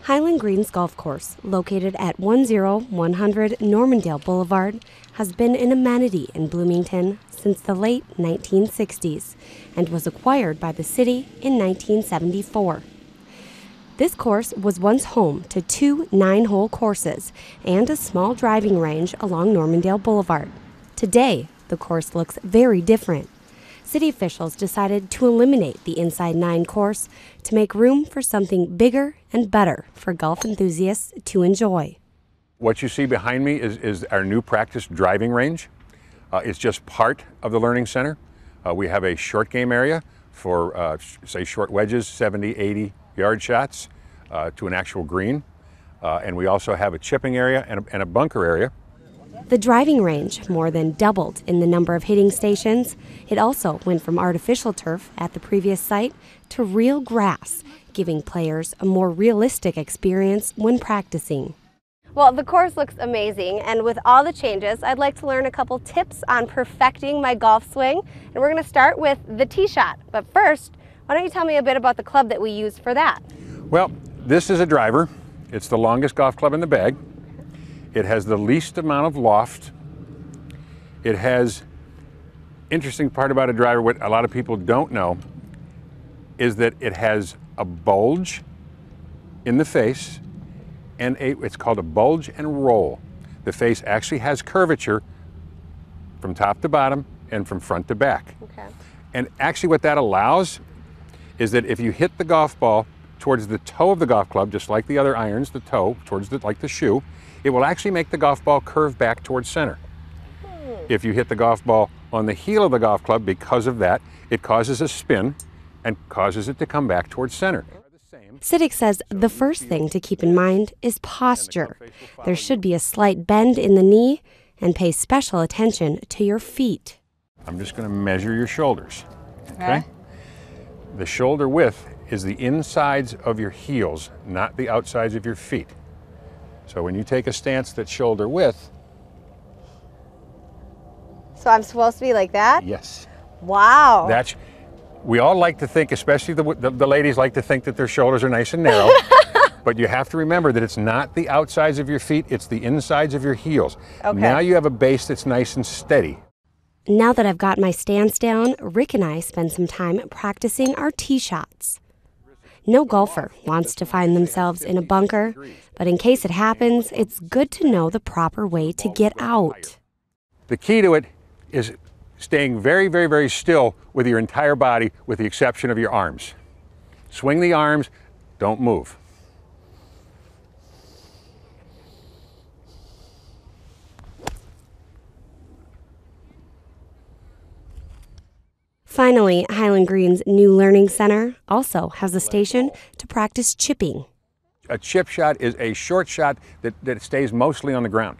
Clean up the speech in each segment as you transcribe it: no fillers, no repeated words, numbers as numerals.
Hyland Greens Golf Course, located at 10100 Normandale Boulevard, has been an amenity in Bloomington since the late 1960s and was acquired by the city in 1974. This course was once home to 2 9-hole courses and a small driving range along Normandale Boulevard. Today, the course looks very different. City officials decided to eliminate the Inside 9 course to make room for something bigger and better for golf enthusiasts to enjoy. What you see behind me is our new practice driving range. It's just part of the Learning Center. We have a short game area for, say, short wedges, 70, 80-yard shots to an actual green. And we also have a chipping area and a bunker area. The driving range more than doubled in the number of hitting stations. It also went from artificial turf at the previous site to real grass, giving players a more realistic experience when practicing. Well, the course looks amazing, and with all the changes, I'd like to learn a couple tips on perfecting my golf swing, and we're going to start with the tee shot. But first, why don't you tell me a bit about the club that we use for that? Well, this is a driver. It's the longest golf club in the bag. It has the least amount of loft. It has, interesting part about a driver, what a lot of people don't know, is that it has a bulge in the face, and it's called a bulge and roll. The face actually has curvature from top to bottom and from front to back. Okay. And actually what that allows is that if you hit the golf ball towards the toe of the golf club, just like the other irons, the toe, towards like the shoe, it will actually make the golf ball curve back towards center. If you hit the golf ball on the heel of the golf club, because of that, it causes a spin and causes it to come back towards center. Sitek says the first thing to keep in mind is posture. There should be a slight bend in the knee, and pay special attention to your feet. I'm just going to measure your shoulders. Okay? The shoulder width is the insides of your heels, not the outsides of your feet. So when you take a stance that's shoulder width. So I'm supposed to be like that? Yes. Wow. We all like to think, especially the ladies like to think that their shoulders are nice and narrow, but you have to remember that it's not the outsides of your feet, it's the insides of your heels. Okay. Now you have a base that's nice and steady. Now that I've got my stance down, Rick and I spend some time practicing our tee shots. No golfer wants to find themselves in a bunker, but in case it happens, it's good to know the proper way to get out. The key to it is staying very, very, very still with your entire body, with the exception of your arms. Swing the arms, don't move. Finally, Hyland Greens' new Learning Center also has a station to practice chipping. A chip shot is a short shot that stays mostly on the ground.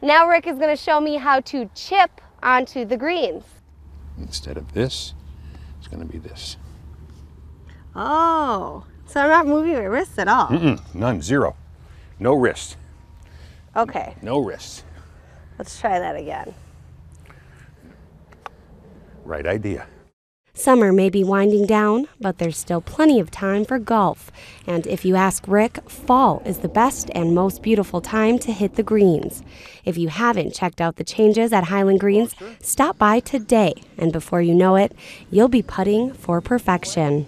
Now Rick is going to show me how to chip onto the greens. Instead of this, it's going to be this. Oh, so I'm not moving my wrists at all? None, zero. No wrist. Okay. No wrist. Let's try that again. Right idea. Summer may be winding down, but there's still plenty of time for golf. And if you ask Rick, fall is the best and most beautiful time to hit the greens. If you haven't checked out the changes at Hyland Greens, stop by today. And before you know it, you'll be putting for perfection.